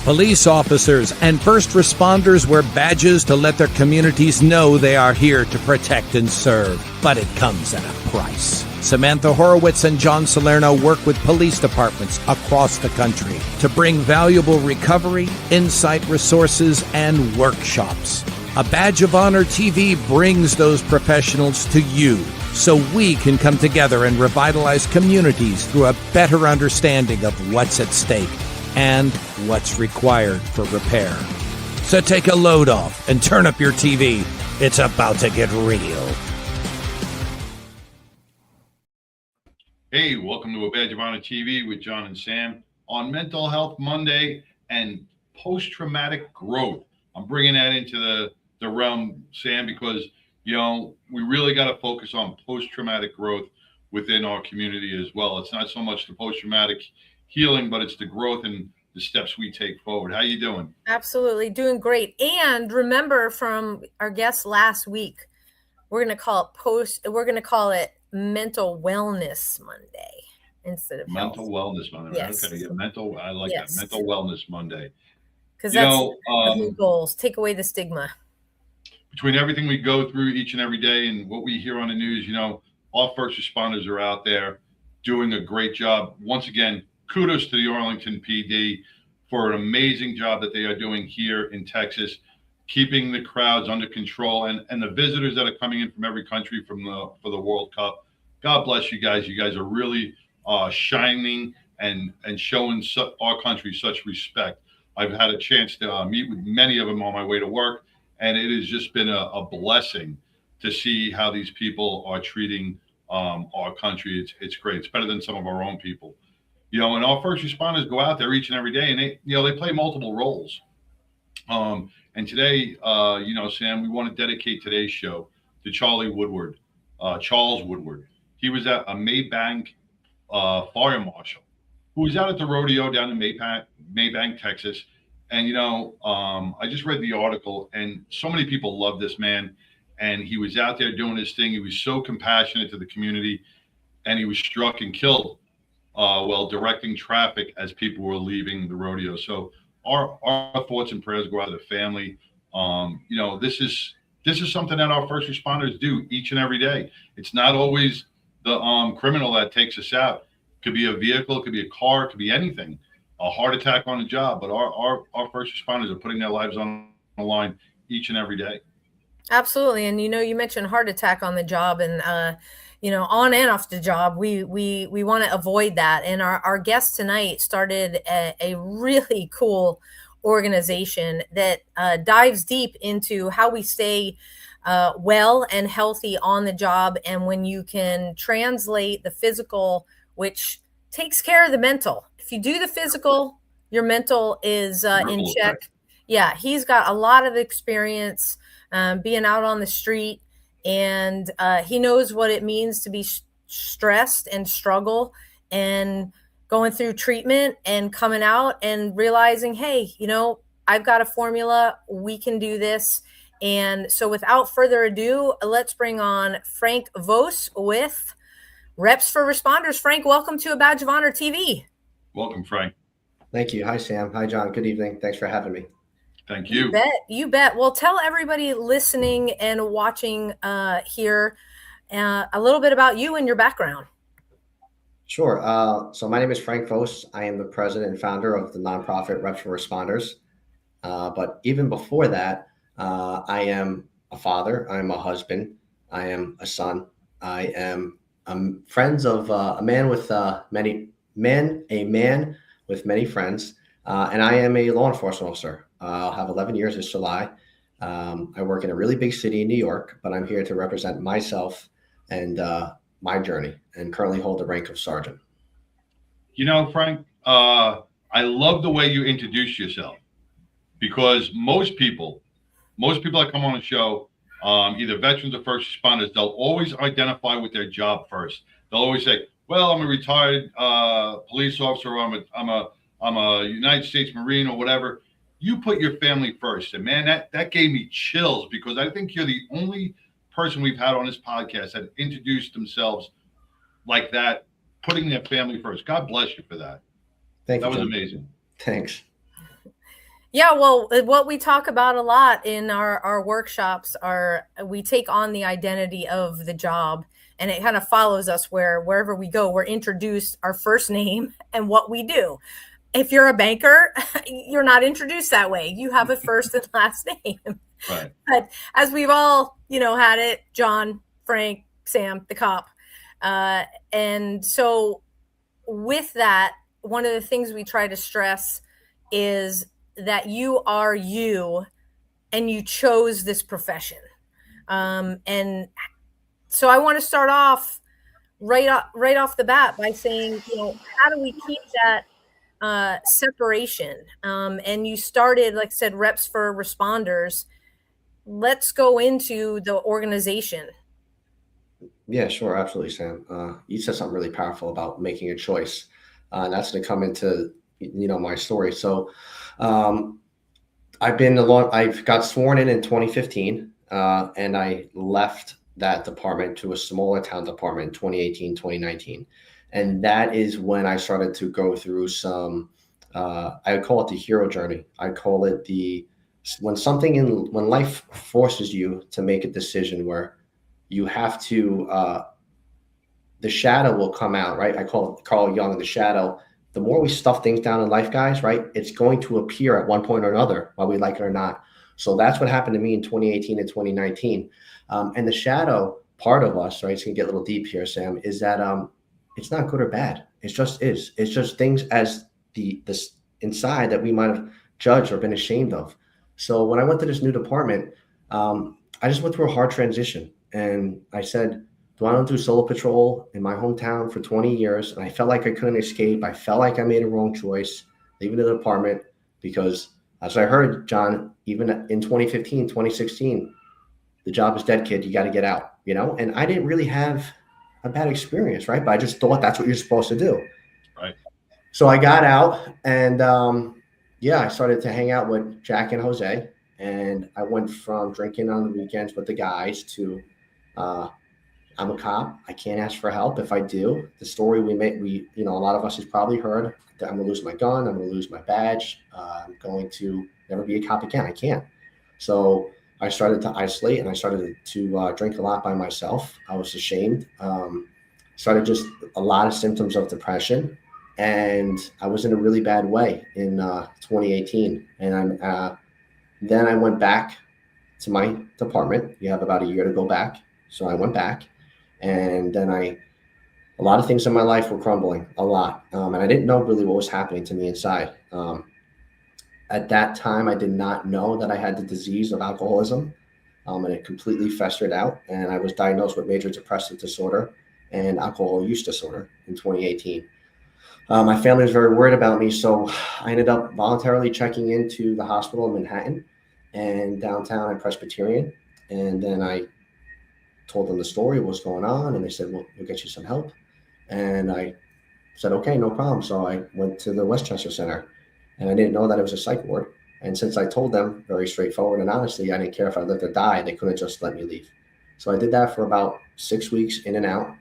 Police officers and first responders wear badges to let their communities know they are here to protect and serve. But it comes at a price. Samantha Horwitz and John Salerno work with police departments across the country to bring valuable recovery, insight resources, and workshops. A Badge of Honor TV brings those professionals to you so we can come together and revitalize communities through a better understanding of what's at stake and what's required for repair. So take a load off and turn up your TV. It's about to get real. Hey, welcome to A Badge of Honor TV with John and Sam on Mental Health Monday and post-traumatic growth. I'm bringing that into the realm, Sam, because, you know, we really got to focus on post-traumatic growth within our community as well. It's not so much the post-traumatic healing, but it's the growth and the steps we take forward. How you doing? Absolutely, doing great. And remember from our guest last week, we're going to call it Mental Wellness Monday instead of Mental health. Wellness Monday. Yes. Okay, yeah, I like that. Mental Wellness Monday. Because that's the goals. Take away the stigma. Between everything we go through each and every day and what we hear on the news, you know, all first responders are out there doing a great job. Once again, kudos to the Arlington PD for an amazing job that they are doing here in Texas, keeping the crowds under control and the visitors that are coming in from every country for the World Cup. God bless you guys. You guys are really shining and showing our country such respect. I've had a chance to meet with many of them on my way to work, and it has just been a blessing to see how these people are treating our country. It's great. It's better than some of our own people. You know, and our first responders go out there each and every day, and they play multiple roles. And today, you know, Sam, we want to dedicate today's show to Charles Woodward. He was a Maybank fire marshal who was out at the rodeo down in Maybank, Texas. And, you know, I just read the article, and so many people love this man. And he was out there doing his thing. He was so compassionate to the community, and he was struck and killed while directing traffic as people were leaving the rodeo. So our thoughts and prayers go out to the family. You know, this is something that our first responders do each and every day. It's not always the criminal that takes us out. It could be a vehicle, it could be a car, it could be anything. A heart attack on the job, but our first responders are putting their lives on the line each and every day. Absolutely. And, you know, you mentioned heart attack on the job and, you know, on and off the job, we want to avoid that. And our guest tonight started a really cool organization that dives deep into how we stay well and healthy on the job. And when you can translate the physical, which takes care of the mental. If you do the physical, your mental is in check. Yeah, he's got a lot of experience being out on the street, and he knows what it means to be stressed and struggle and going through treatment and coming out and realizing, hey, you know, I've got a formula. We can do this. And so without further ado, let's bring on Frank Voce with Reps for Responders. Frank, welcome to A Badge of Honor TV. Welcome, Frank. Thank you. Hi, Sam. Hi, John. Good evening. Thanks for having me. Thank you. You bet. Well, tell everybody listening and watching here a little bit about you and your background. Sure. So my name is Frank Voce. I am the president and founder of the nonprofit Reps for Responders. But even before that, I am a father. I am a husband. I am a son. I am friends of a man with many friends. And I am a law enforcement officer. I'll have 11 years this July. I work in a really big city in New York, but I'm here to represent myself and my journey, and currently hold the rank of sergeant. You know, Frank, I love the way you introduce yourself, because most people that come on the show, either veterans or first responders, they'll always identify with their job first. They'll always say, well, I'm a retired police officer, or I'm a United States Marine or whatever. You put your family first. And man, that gave me chills, because I think you're the only person we've had on this podcast that introduced themselves like that, putting their family first. God bless you for that. Thank you. That was amazing. Thanks. Yeah, well, what we talk about a lot in our workshops are we take on the identity of the job, and it kind of follows us wherever we go. We're introduced our first name and what we do. If you're a banker, you're not introduced that way. You have a first and last name. Right. But as we've all, had it, John, Frank, Sam, the cop. And so with that, one of the things we try to stress is that you are you and you chose this profession. And so I want to start off right off the bat by saying, how do we keep that separation? And you started, like I said, reps for responders. Let's go into the organization. Yeah, sure. Absolutely, Sam. You said something really powerful about making a choice. And that's going to come into, my story. So I've got sworn in 2015, and I left that department to a smaller town department in 2018, 2019. And that is when I started to go through some, I would call it the hero journey. I call it when life forces you to make a decision where you have to, the shadow will come out, right? I call it Carl Jung, the shadow. The more we stuff things down in life, guys, right? It's going to appear at one point or another, whether we like it or not. So that's what happened to me in 2018 and 2019. And the shadow part of us, right? It's going to get a little deep here, Sam, is that it's not good or bad. It just is. It's just things as this inside that we might have judged or been ashamed of. So when I went to this new department, I just went through a hard transition. And I said, do I want to do solo patrol in my hometown for 20 years? And I felt like I couldn't escape. I felt like I made a wrong choice leaving the department because, as I heard, John, even in 2015, 2016, the job is dead, kid. You got to get out, And I didn't really have a bad experience, right? But I just thought that's what you're supposed to do. Right. So I got out and, I started to hang out with Jack and Jose. And I went from drinking on the weekends with the guys to I'm a cop. I can't ask for help. If I do, the story a lot of us has probably heard that I'm going to lose my gun. I'm going to lose my badge. I'm going to never be a cop again. I can't. So I started to isolate and I started to drink a lot by myself. I was ashamed. Started just a lot of symptoms of depression. And I was in a really bad way in 2018. And then I went back to my department. You have about a year to go back. So I went back. And then a lot of things in my life were crumbling, a lot. And I didn't know really what was happening to me inside. At that time, I did not know that I had the disease of alcoholism, and it completely festered out. And I was diagnosed with major depressive disorder and alcohol use disorder in 2018. My family was very worried about me, so I ended up voluntarily checking into the hospital in Manhattan and downtown at Presbyterian. And then I told them the story, what's going on, and they said, well, we'll get you some help. And I said, okay, no problem. So I went to the Westchester Center, and I didn't know that it was a psych ward. And since I told them very straightforward and honestly, I didn't care if I lived or died, they couldn't just let me leave. So I did that for about 6 weeks in and out.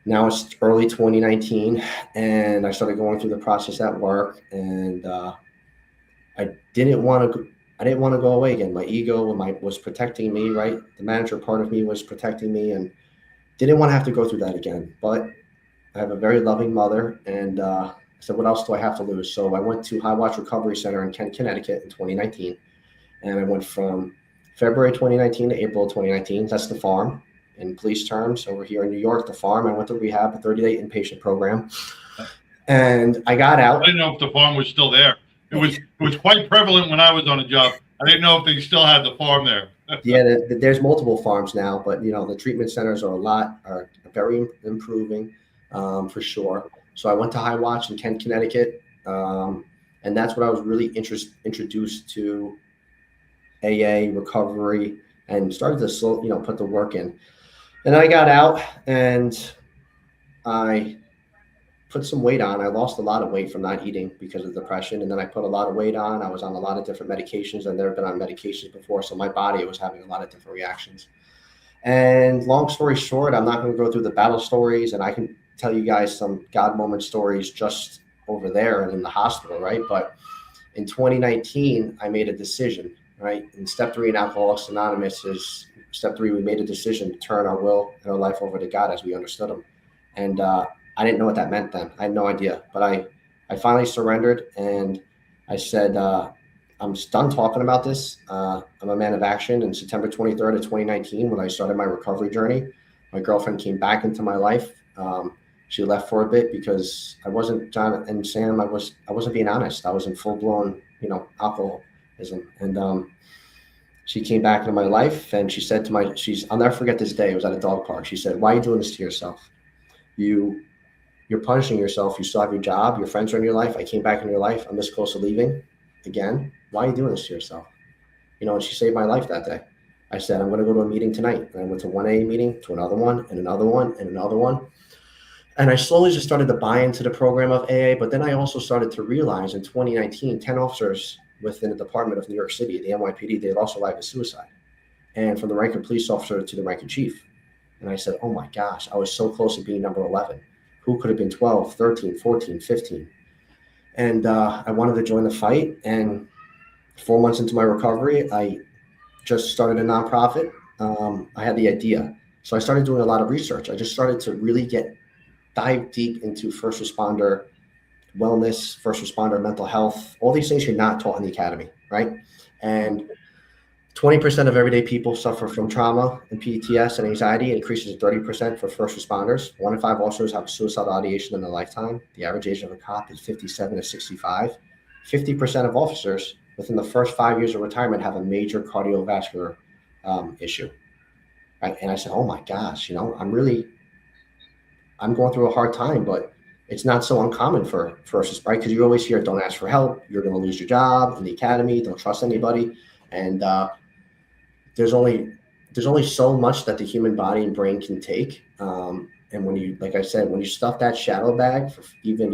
Now it's early 2019, and I started going through the process at work, and I didn't want to go away again. My ego was protecting me, right? The manager part of me was protecting me and didn't want to have to go through that again. But I have a very loving mother, and I said, what else do I have to lose? So I went to High Watch Recovery Center in Kent, Connecticut in 2019. And I went from February 2019 to April 2019. That's the farm. In police terms, over here in New York, the farm. I went to rehab, a 30-day inpatient program. And I got out. I didn't know if the farm was still there. It was quite prevalent when I was on a job. I didn't know if they still had the farm there. Yeah, there's multiple farms now, but the treatment centers are very improving, for sure. So I went to High Watch in Kent, Connecticut, and that's what I was really introduced to AA recovery and started to put the work in. And I got out and I put some weight on. I lost a lot of weight from not eating because of depression. And then I put a lot of weight on. I was on a lot of different medications. I've never been on medications before. So my body was having a lot of different reactions. And long story short, I'm not going to go through the battle stories. And I can tell you guys some God moment stories just over there and in the hospital, right? But In 2019, I made a decision, right? And step 3 in Alcoholics Anonymous is step 3. We made a decision to turn our will and our life over to God as we understood him. And I didn't know what that meant then. I had no idea. But I finally surrendered, and I said, I'm done talking about this. I'm a man of action. And September 23rd of 2019, when I started my recovery journey, my girlfriend came back into my life. She left for a bit because I wasn't, John and Sam, I wasn't being honest. I was in full blown, alcoholism. And she came back into my life, and she said I'll never forget this day. It was at a dog park. She said, "Why are you doing this to yourself? You're punishing yourself. You still have your job. Your friends are in your life. I came back into your life. I'm this close to leaving again. Why are you doing this to yourself?" And she saved my life that day. I said, "I'm going to go to a meeting tonight." And I went to one AA meeting, to another one, and another one, and another one. And I slowly just started to buy into the program of AA. But then I also started to realize in 2019, 10 officers within the Department of New York City, the NYPD, they had also lied to suicide. And from the rank of police officer to the rank of chief. And I said, oh my gosh, I was so close to being number 11. Who could have been 12, 13, 14, 15? And I wanted to join the fight. And 4 months into my recovery, I just started a nonprofit. I had the idea. So I started doing a lot of research. I just started to really dive deep into first responder wellness, first responder mental health, all these things you're not taught in the academy, right? And 20% of everyday people suffer from trauma and PTSI and anxiety. It increases to 30% for first responders. 1 in 5 officers have suicidal ideation in their lifetime. The average age of a cop is 57 to 65. 50% of officers within the first 5 years of retirement have a major cardiovascular issue. Right? And I said, oh my gosh, I'm going through a hard time, but it's not so uncommon for first, right? Because you always hear, don't ask for help. You're going to lose your job in the academy. Don't trust anybody. And there's only so much that the human body and brain can take. And when you, like I said, when you stuff that shadow bag for even,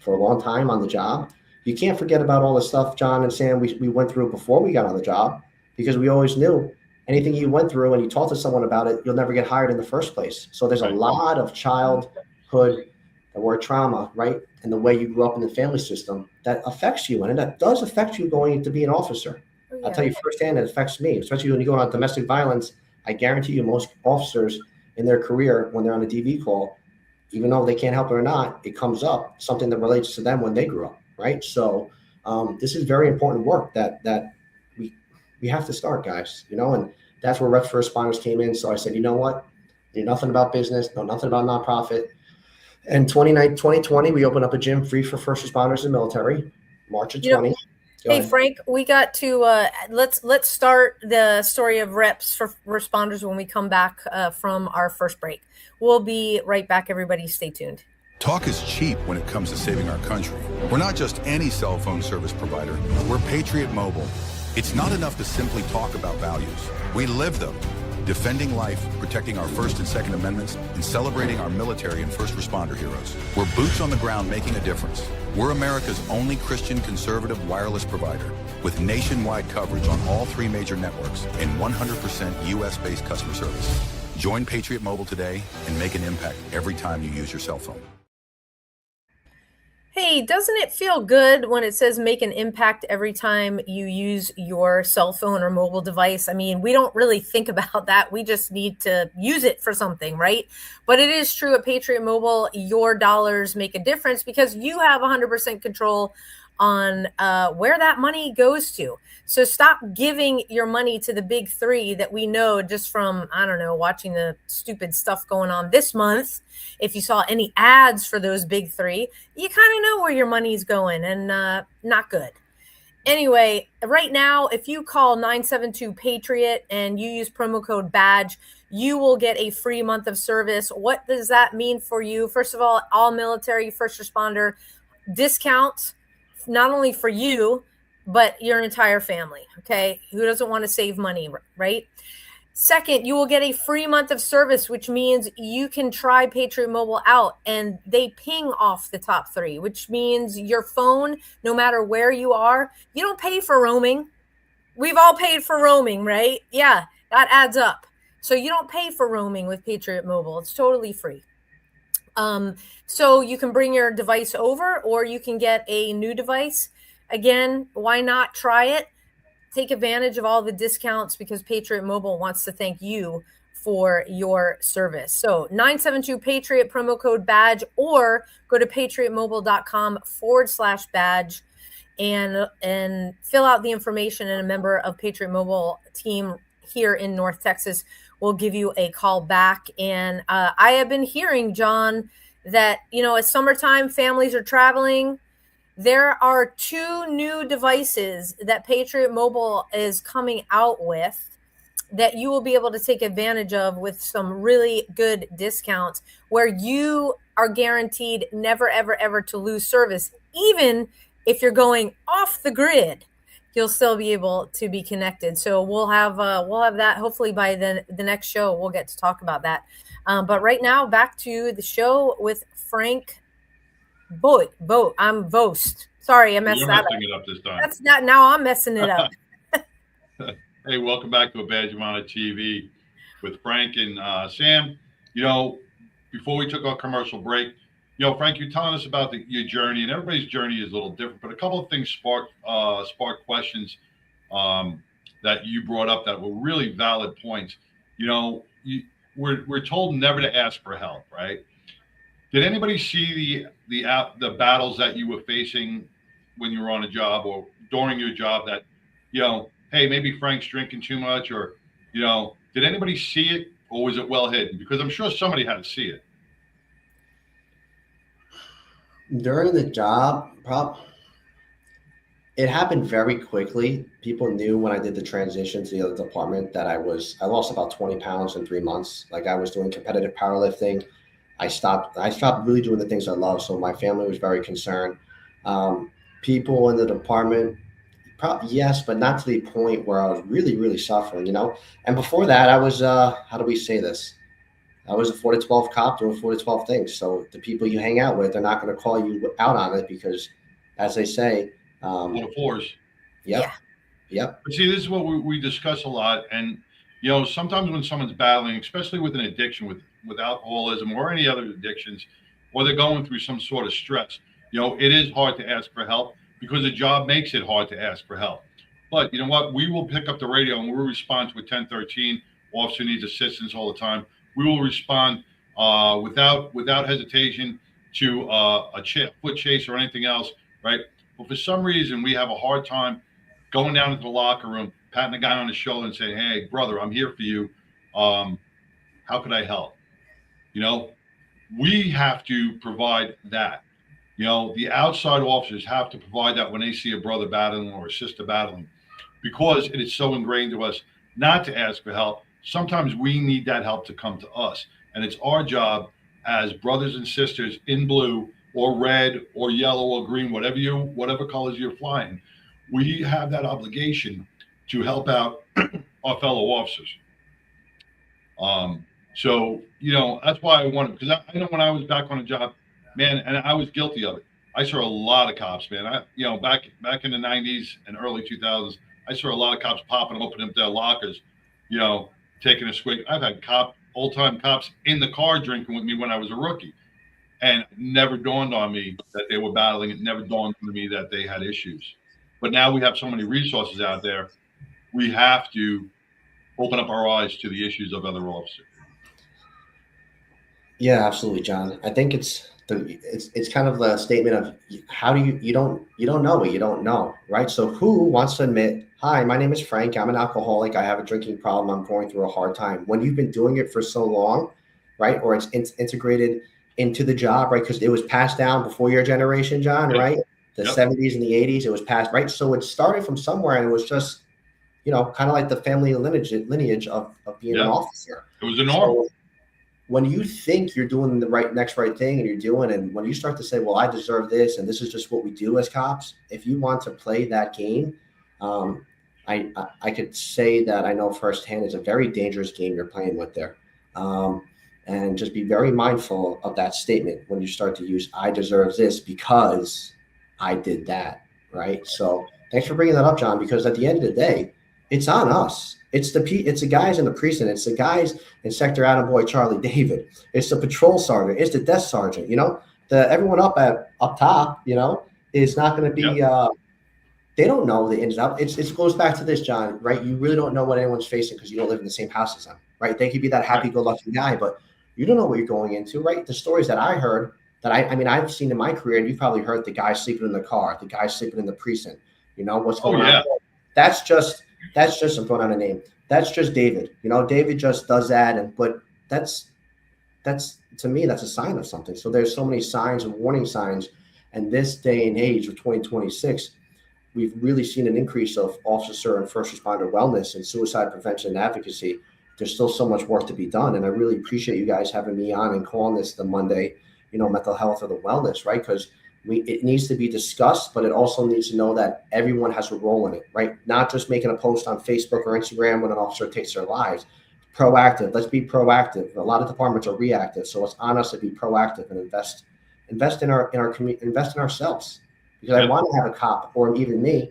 for a long time on the job, you can't forget about all the stuff, John and Sam, we went through before we got on the job, because we always knew anything you went through and you talk to someone about it, you'll never get hired in the first place. So there's a lot of childhood, the word trauma, right? And the way you grew up in the family system that affects you. And that does affect you going to be an officer. Yeah. I'll tell you firsthand, it affects me, especially when you go on domestic violence. I guarantee you most officers in their career, when they're on a DV call, even though they can't help it or not, it comes up, something that relates to them when they grew up, right? So this is very important work that we have to start, guys, and that's where Reps for Responders came in. So I said, you know what? Know nothing about business, know nothing about nonprofit. In 2020, we opened up a gym free for first responders and military, March of 20. Hey, Frank, we got to, let's start the story of Reps for Responders when we come back from our first break. We'll be right back, everybody. Stay tuned. Talk is cheap when it comes to saving our country. We're not just any cell phone service provider. We're Patriot Mobile. It's not enough to simply talk about values. We live them. Defending life, protecting our First and Second Amendments, and celebrating our military and first responder heroes. We're boots on the ground making a difference. We're America's only Christian conservative wireless provider with nationwide coverage on all 3 major networks and 100% US-based customer service. Join Patriot Mobile today and make an impact every time you use your cell phone. Hey, doesn't it feel good when it says make an impact every time you use your cell phone or mobile device? I mean, we don't really think about that. We just need to use it for something, right? But it is true at Patriot Mobile, your dollars make a difference because you have 100% control on where that money goes to. So stop giving your money to the big 3 that we know just from, I don't know, watching the stupid stuff going on this month. If you saw any ads for those big 3, you kind of know where your money's going, and not good. Anyway, right now, if you call 972-PATRIOT and you use promo code BADGE, you will get a free month of service. What does that mean for you? First of all military first responder discounts, not only for you, but your entire family, okay? Who doesn't want to save money, right? Second, you will get a free month of service, which means you can try Patriot Mobile out and they ping off the top 3, which means your phone, no matter where you are, you don't pay for roaming. We've all paid for roaming, right? Yeah, that adds up. So you don't pay for roaming with Patriot Mobile. It's totally free. So you can bring your device over or you can get a new device. Again, why not try it? Take advantage of all the discounts because Patriot Mobile wants to thank you for your service. So 972 Patriot promo code badge, or go to patriotmobile.com/badge and fill out the information, and a member of Patriot Mobile team here in North Texas will give you a call back. And I have been hearing, John, that, it's summertime, families are traveling. There are 2 new devices that Patriot Mobile is coming out with that you will be able to take advantage of with some really good discounts, where you are guaranteed never, ever, ever to lose service. Even if you're going off the grid, you'll still be able to be connected. So we'll have that hopefully by the next show. We'll get to talk about that. But right now, back to the show with Frank Voce. I'm Voce. Sorry, I messed that up. It up this time. That's not. Now I'm messing it up. Hey, welcome back to A Badge of Honor TV with Frank and Sam. Before we took our commercial break, Frank, you're telling us about your journey, and everybody's journey is a little different, but a couple of things sparked questions that you brought up that were really valid points. We're told never to ask for help, right? Did anybody see the battles that you were facing when you were on a job or during your job that, hey, maybe Frank's drinking too much, or, did anybody see it, or was it well hidden? Because I'm sure somebody had to see it. During the job, it happened very quickly. People knew when I did the transition to the other department that I lost about 20 pounds in 3 months. Like, I was doing competitive powerlifting. I stopped really doing the things I love. So my family was very concerned. People in the department, yes, but not to the point where I was really, really suffering, And before that, I was, how do we say this? I was a 4 to 12 cop doing 4 to 12 things. So the people you hang out with, they're not going to call you out on it because, as they say, force. Yep. But see, this is what we discuss a lot. And, sometimes when someone's battling, especially with an addiction, with alcoholism or any other addictions, or they're going through some sort of stress, it is hard to ask for help because the job makes it hard to ask for help. But you know what? We will pick up the radio and we'll respond to a 1013. Officer needs assistance all the time. We will respond without hesitation to a foot chase or anything else, right? But for some reason, we have a hard time going down into the locker room, patting the guy on the shoulder and saying, hey, brother, I'm here for you. How could I help? We have to provide that. The outside officers have to provide that when they see a brother battling or a sister battling, because it is so ingrained to us not to ask for help. Sometimes we need that help to come to us. And it's our job as brothers and sisters in blue or red or yellow or green, whatever colors you're flying. We have that obligation to help out our fellow officers. So, that's why I wanted, because I know when I was back on a job, man, and I was guilty of it. I saw a lot of cops, man. Back in the 90s and early 2000s, I saw a lot of cops popping open up their lockers, taking a swig. I've had old-time cops in the car drinking with me when I was a rookie, and it never dawned on me that they were battling. It never dawned on me that they had issues. But now we have so many resources out there. We have to open up our eyes to the issues of other officers. Yeah, absolutely, John. I think it's kind of the statement of how do you don't know what you don't know, right? So who wants to admit, hi, my name is Frank, I'm an alcoholic, I have a drinking problem, I'm going through a hard time. When you've been doing it for so long, right? Or it's integrated into the job, right? Because it was passed down before your generation, John, right? The 70s and the 80s, it was passed, right? So it started from somewhere, and it was just, kind of like the family lineage of being an officer. It was a norm. So when you think you're doing the next right thing, and when you start to say, well, I deserve this, and this is just what we do as cops, if you want to play that game, I could say that I know firsthand it's a very dangerous game you're playing with there. And just be very mindful of that statement when you start to use, I deserve this because I did that, right? So thanks for bringing that up, John, because at the end of the day, it's on us. It's the guys in the precinct. It's the guys in Sector Adam Boy, Charlie David. It's the patrol sergeant. It's the desk sergeant. Everyone up top, is not going to be they don't know the ins and outs. It goes back to this, John, right? You really don't know what anyone's facing because you don't live in the same house as them, right? They could be that happy-go-lucky guy, but you don't know what you're going into, right? The stories that I heard that I mean, I've seen in my career, and you've probably heard the guy sleeping in the car, the guy sleeping in the precinct, what's going on. That's just, I'm throwing out a name. That's just David, David just does that. But that's to me, that's a sign of something. So there's so many signs and warning signs. And this day and age of 2026, we've really seen an increase of officer and first responder wellness and suicide prevention and advocacy. There's still so much work to be done. And I really appreciate you guys having me on and calling this the Monday, mental health or the wellness, right? Because it needs to be discussed, but it also needs to know that everyone has a role in it, right? Not just making a post on Facebook or Instagram when an officer takes their lives. Proactive. Let's be proactive. A lot of departments are reactive. So it's on us to be proactive and invest in our community, invest in ourselves. Because I want to have a cop, or even me.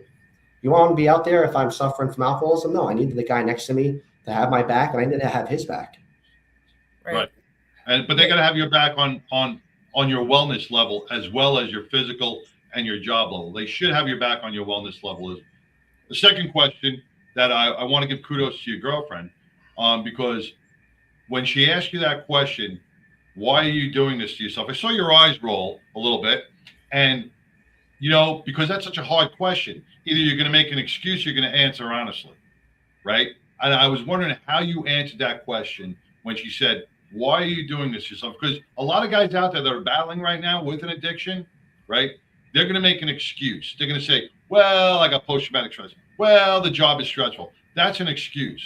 You want to be out there if I'm suffering from alcoholism? No, I need the guy next to me to have my back, and I need to have his back. Right. But they got to have your back on your wellness level as well as your physical and your job level. They should have your back on your wellness level. The second question that I want to give kudos to your girlfriend, because when she asked you that question, why are you doing this to yourself? I saw your eyes roll a little bit, and because that's such a hard question. Either you're going to make an excuse, or you're going to answer honestly, right? And I was wondering how you answered that question when she said, why are you doing this to yourself? Because a lot of guys out there that are battling right now with an addiction, right? They're going to make an excuse. They're going to say, well, I got post-traumatic stress. Well, the job is stressful. That's an excuse.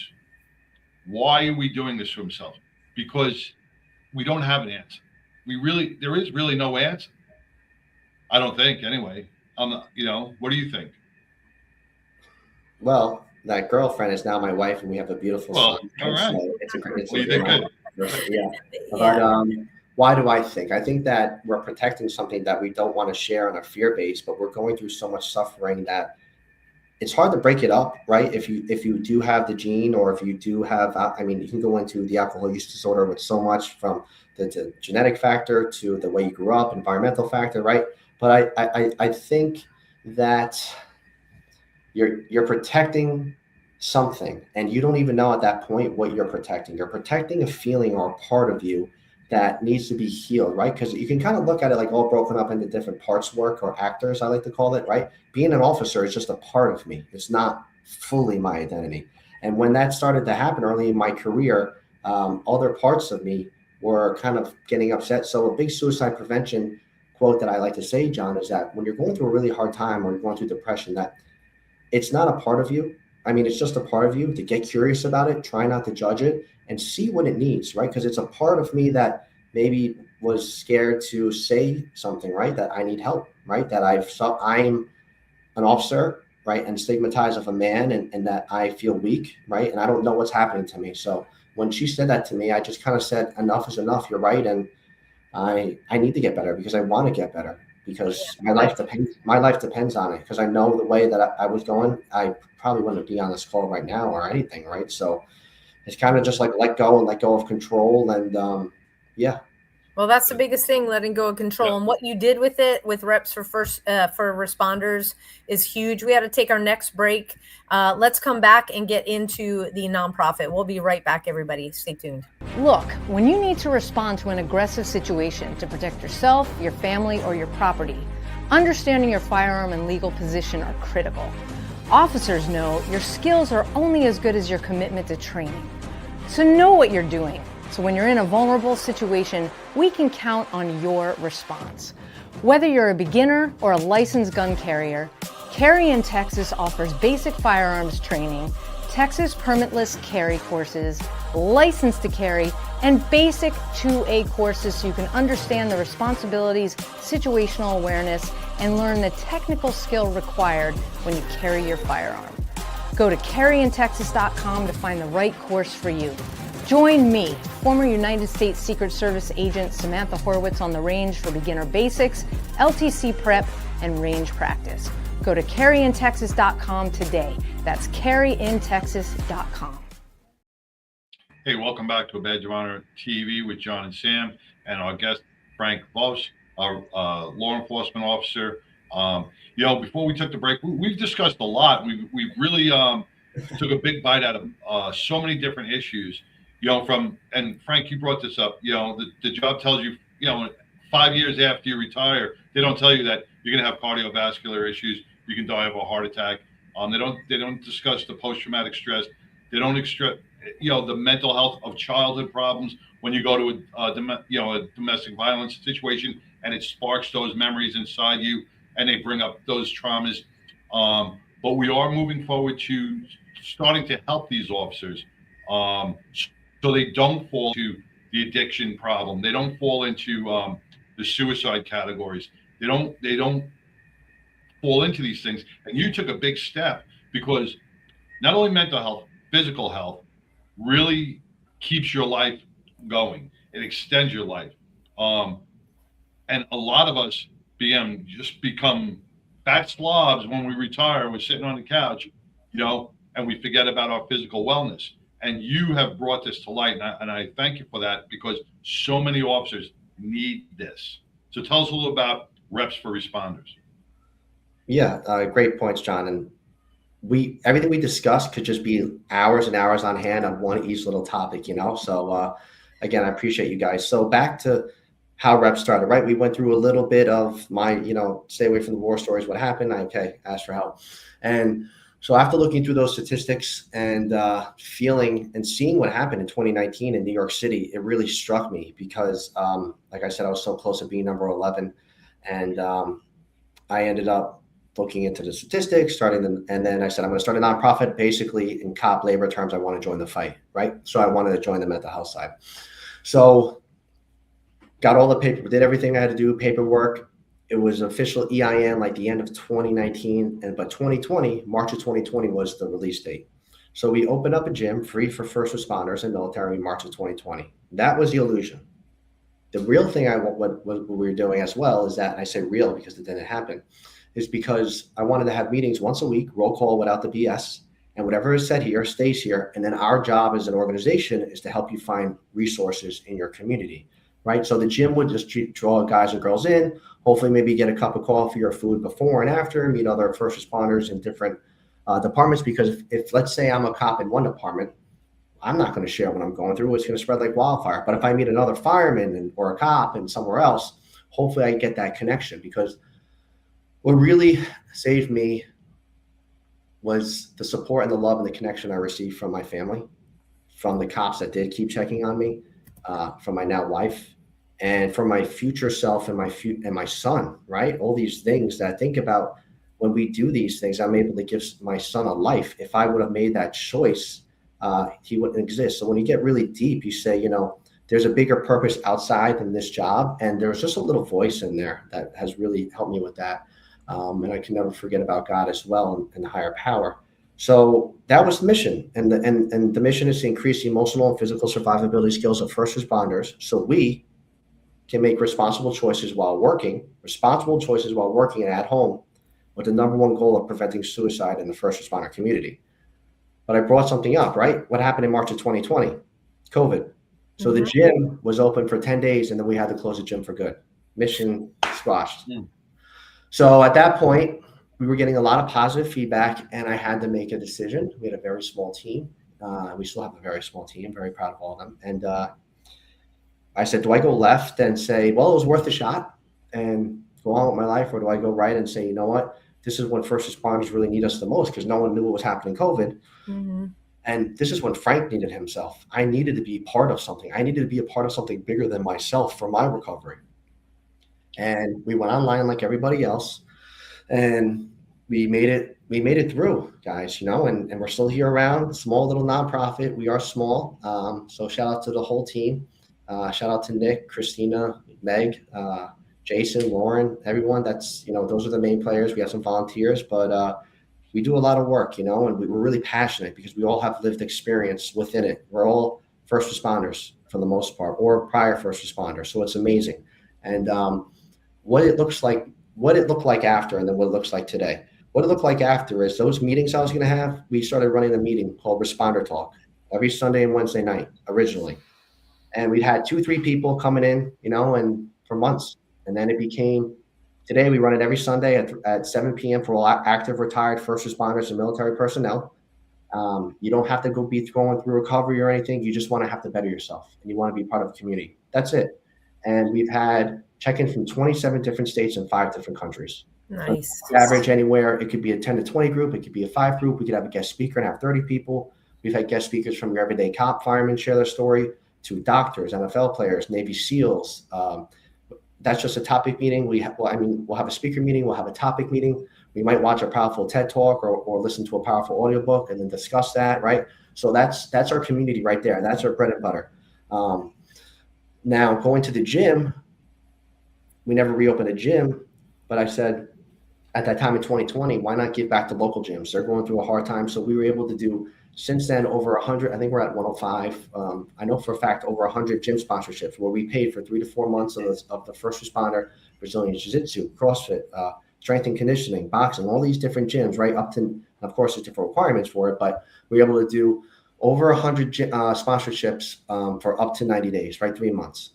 Why are we doing this to ourselves? Because we don't have an answer. There is really no answer. I don't think, anyway. What do you think? Well, that girlfriend is now my wife, and we have a beautiful son. All right. So it's a great Yeah. But why do I think? I think that we're protecting something that we don't want to share on a fear base, but we're going through so much suffering that it's hard to break it up, right? If you do have the gene, or if you do have, you can go into the alcohol use disorder with so much, from the genetic factor to the way you grew up, environmental factor, right? But I think that you're protecting something, and you don't even know at that point what you're protecting. You're protecting a feeling or a part of you that needs to be healed, right? Because you can kind of look at it like all broken up into different parts work, or actors, I like to call it, right? Being an officer is just a part of me. It's not fully my identity. And when that started to happen early in my career, other parts of me were kind of getting upset. So a big suicide prevention quote that I like to say, John, is that when you're going through a really hard time, or you're going through depression, that it's not a part of you. It's just a part of you. To get curious about it, try not to judge it, and see what it needs, right? Because it's a part of me that maybe was scared to say something, right? That I need help, right? That I'm an officer, right? And stigmatized of a man, and that I feel weak, right? And I don't know what's happening to me. So when she said that to me, I just kind of said, enough is enough. You're right. And I need to get better, because I want to get better, because my life depends on it. Because I know the way that I was going, I probably wouldn't be on this call right now or anything, right? So it's kind of just like let go of control, and Well, that's the biggest thing, letting go of control. Yeah. And what you did with it, with reps for responders, is huge. We had to take our next break. Let's come back and get into the nonprofit. We'll be right back, everybody. Stay tuned. Look, when you need to respond to an aggressive situation to protect yourself, your family, or your property, understanding your firearm and legal position are critical. Officers know your skills are only as good as your commitment to training. So know what you're doing. So when you're in a vulnerable situation, we can count on your response. Whether you're a beginner or a licensed gun carrier, Carry in Texas offers basic firearms training, Texas permitless carry courses, license to carry, and basic 2A courses so you can understand the responsibilities, situational awareness, and learn the technical skill required when you carry your firearm. Go to carryintexas.com to find the right course for you. Join me, former United States Secret Service agent Samantha Horwitz, on the range for beginner basics, LTC prep, and range practice. Go to carryintexas.com today. That's carryintexas.com. Hey, welcome back to A Badge of Honor TV with John and Sam, and our guest, Frank Voce, our law enforcement officer. Before we took the break, we've discussed a lot. We've really took a big bite out of so many different issues. And Frank, you brought this up. The job tells you, 5 years after you retire, they don't tell you that you're going to have cardiovascular issues. You can die of a heart attack. They don't discuss the post-traumatic stress. They don't the mental health of childhood problems when you go to a domestic violence situation, and it sparks those memories inside you, and they bring up those traumas. But we are moving forward to starting to help these officers, so they don't fall into the addiction problem. They don't fall into the suicide categories. They don't fall into these things. And you took a big step, because not only mental health, physical health really keeps your life going. It extends your life. And a lot of us just become fat slobs when we retire. We're sitting on the couch, and we forget about our physical wellness. And you have brought this to light, and I thank you for that, because so many officers need this. So tell us a little about Reps for Responders. Yeah, great points, John. And everything we discussed could just be hours and hours on hand on one each little topic, So again, I appreciate you guys. So back to how Reps started, right? We went through a little bit of my, stay away from the war stories, what happened, asked for help. And so after looking through those statistics and feeling and seeing what happened in 2019 in New York City, it really struck me because, like I said, I was so close to being number 11. And I ended up looking into the statistics, and then I said, I'm going to start a nonprofit. Basically, in cop labor terms, I want to join the fight, right? So I wanted to join the mental health side. So got all the paper, did everything I had to do, paperwork. It was official EIN like the end of 2019, but 2020, March of 2020 was the release date. So we opened up a gym free for first responders and military in March of 2020. That was the illusion. The real thing what we were doing as well is that, and I say real because it didn't happen, is because I wanted to have meetings once a week, roll call without the BS, and whatever is said here stays here. And then our job as an organization is to help you find resources in your community, right? So the gym would just draw guys and girls in, hopefully maybe get a cup of coffee or food before and after, meet other first responders in different departments. Because if let's say I'm a cop in one department, I'm not going to share what I'm going through. It's going to spread like wildfire. But if I meet another fireman or a cop and somewhere else, hopefully I get that connection. Because what really saved me was the support and the love and the connection I received from my family, from the cops that did keep checking on me, from my now wife, and from my future self and my son, right? All these things that I think about when we do these things, I'm able to give my son a life. If I would have made that choice, he wouldn't exist. So when you get really deep, you say, there's a bigger purpose outside than this job. And there's just a little voice in there that has really helped me with that. And I can never forget about God as well and the higher power. So that was the mission. And the mission is to increase the emotional and physical survivability skills of first responders so we can make responsible choices while working and at home, with the number one goal of preventing suicide in the first responder community. But I brought something up, right? What happened in March of 2020? COVID. So the gym was open for 10 days and then we had to close the gym for good. Mission squashed. So at that point, we were getting a lot of positive feedback and I had to make a decision. We had a very small team. We still have a very small team, very proud of all of them. And I said, do I go left and say, well, it was worth a shot and go on with my life? Or do I go right and say, you know what? This is when first responders really need us the most because no one knew what was happening in COVID. And this is when Frank needed himself. I needed to be part of something. I needed to be a part of something bigger than myself for my recovery. And we went online like everybody else. And we made it through, guys, and we're still here around. Small little nonprofit. We are small. So shout out to the whole team. Shout out to Nick, Christina, Meg, Jason, Lauren, everyone. That's, those are the main players. We have some volunteers, but we do a lot of work, and we're really passionate because we all have lived experience within it. We're all first responders for the most part, or prior first responders. So it's amazing. And what it looked like after, and then what it looks like today. What it looked like after is those meetings I was going to have. We started running a meeting called Responder Talk every Sunday and Wednesday night originally. And we'd had 2-3 people coming in, and for months. And then it became Today, we run it every Sunday at 7 p.m. for all active, retired, first responders, and military personnel. You don't have to go be going through recovery or anything. You just want to have to better yourself, and you want to be part of the community. That's it. And we've had check-ins from 27 different states and 5 different countries. Nice. Average anywhere. It could be a 10 to 20 group. It could be a 5 group. We could have a guest speaker and have 30 people. We've had guest speakers from your everyday cop, firemen share their story, to doctors, NFL players, Navy SEALs. That's just a topic meeting. We'll have a speaker meeting. We'll have a topic meeting. We might watch a powerful TED talk or listen to a powerful audiobook and then discuss that, right? So that's our community right there. That's our bread and butter. Now, going to the gym, we never reopened a gym, but I said at that time in 2020, why not give back to local gyms? They're going through a hard time. So we were able to do, since then, over 100, I think we're at 105. I know for a fact over 100 gym sponsorships where we paid for 3 to 4 months of the first responder, Brazilian Jiu-Jitsu, CrossFit, strength and conditioning, boxing, all these different gyms, right? Up to, of course, there's different requirements for it, but we were able to do over 100 sponsorships for up to 90 days, right? 3 months.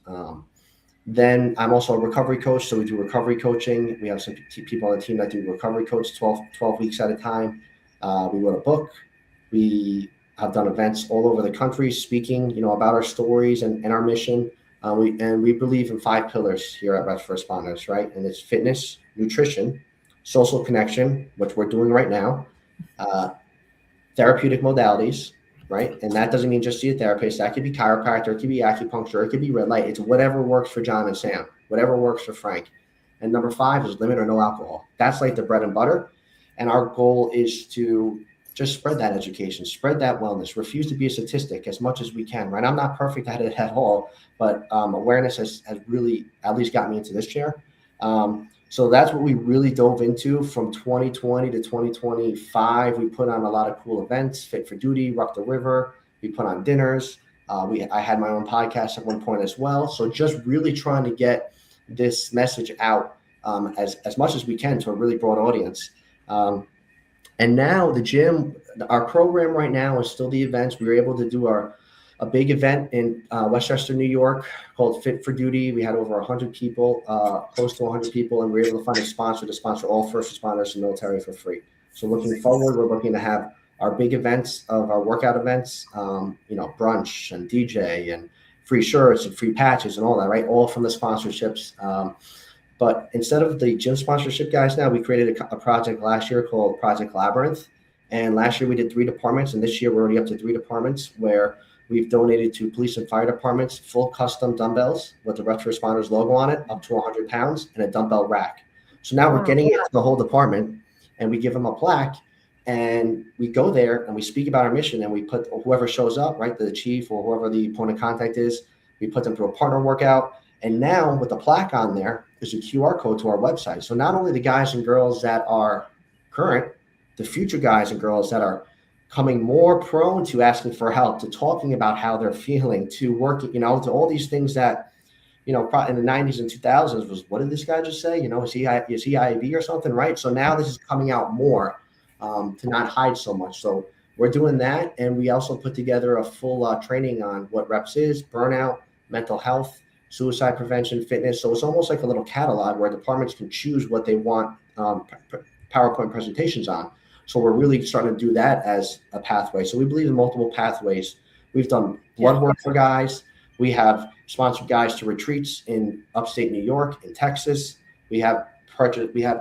Then I'm also a recovery coach. So we do recovery coaching. We have some people on the team that do recovery coach 12 weeks at a time. We wrote a book. We have done events all over the country speaking, about our stories and our mission. We believe in 5 pillars here at Reps for Responders, right? And it's fitness, nutrition, social connection, which we're doing right now, therapeutic modalities, right? And that doesn't mean just see a therapist. That could be chiropractor, it could be acupuncture, it could be red light. It's whatever works for John and Sam, whatever works for Frank. And number 5 is limit or no alcohol. That's like the bread and butter. And our goal is to just spread that education, spread that wellness, refuse to be a statistic as much as we can, right? I'm not perfect at it at all, but awareness has really at least got me into this chair. So that's what we really dove into from 2020 to 2025. We put on a lot of cool events, Fit for Duty, Rock the River. We put on dinners. I had my own podcast at one point as well. So just really trying to get this message out as much as we can to a really broad audience. And now the gym, our program right now is still the events. We were able to do a big event in Westchester, New York called Fit for Duty. We had over 100 people, close to 100 people, and we were able to find a sponsor to sponsor all first responders and military for free. So looking forward, we're looking to have our big events of our workout events, brunch and DJ and free shirts and free patches and all that, right? All from the sponsorships. But instead of the gym sponsorship guys now, we created a project last year called Project Labyrinth. And last year we did 3 departments. And this year we're already up to 3 departments where we've donated to police and fire departments full custom dumbbells with the Reps for Responders logo on it, up to 100 pounds, and a dumbbell rack. So now we're getting it to the whole department, and we give them a plaque. And we go there and we speak about our mission, and we put whoever shows up, right, the chief or whoever the point of contact is, we put them through a partner workout. And now with the plaque on there, there's a QR code to our website. So not only the guys and girls that are current, the future guys and girls that are coming more prone to asking for help, to talking about how they're feeling, to working, to all these things that, in the 90s and 2000s was, what did this guy just say? Is he IAB or something, right? So now this is coming out more to not hide so much. So we're doing that. And we also put together a full training on what reps is, burnout, mental health, suicide prevention, fitness. So it's almost like a little catalog where departments can choose what they want PowerPoint presentations on. So we're really starting to do that as a pathway. So we believe in multiple pathways. We've done blood work for guys. We have sponsored guys to retreats in upstate New York, in Texas. We have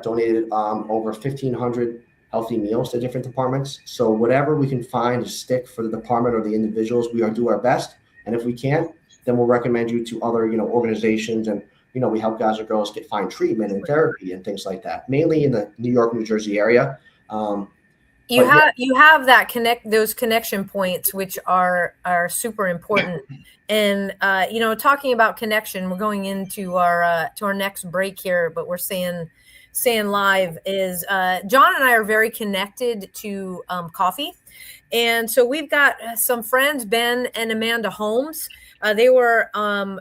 donated over 1,500 healthy meals to different departments. So whatever we can find to stick for the department or the individuals, we are do our best. And if we can't, then we'll recommend you to other, organizations. And, we help guys and girls find treatment and therapy and things like that, mainly in the New York, New Jersey area. You have those connection points, which are super important. And, talking about connection, we're going into our next break here, but we're saying live is John and I are very connected to coffee. And so we've got some friends, Ben and Amanda Holmes. They were on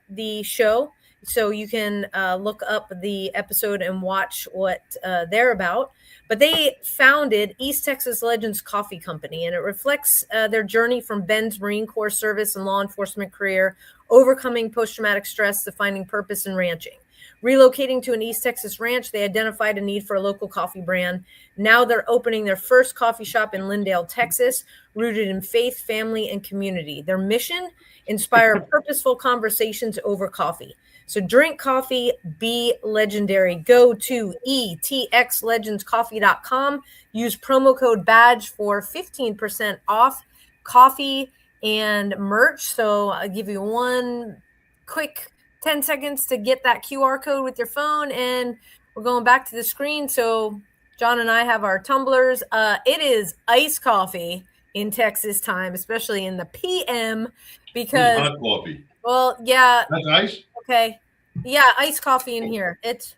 the show, so you can look up the episode and watch what they're about. But they founded East Texas Legends Coffee Company, and it reflects their journey from Ben's Marine Corps service and law enforcement career, overcoming post-traumatic stress to finding purpose in ranching. Relocating to an East Texas ranch, they identified a need for a local coffee brand. Now they're opening their first coffee shop in Lindale, Texas, rooted in faith, family, and community. Their mission: inspire purposeful conversations over coffee. So drink coffee, be legendary. Go to etxlegendscoffee.com. Use promo code BADGE for 15% off coffee and merch. So I'll give you one quick 10 seconds to get that QR code with your phone, and we're going back to the screen. So John and I have our tumblers. It is iced coffee in Texas time, especially in the PM, because hot coffee. Well, yeah. That's ice? Okay. Yeah, iced coffee in here. It's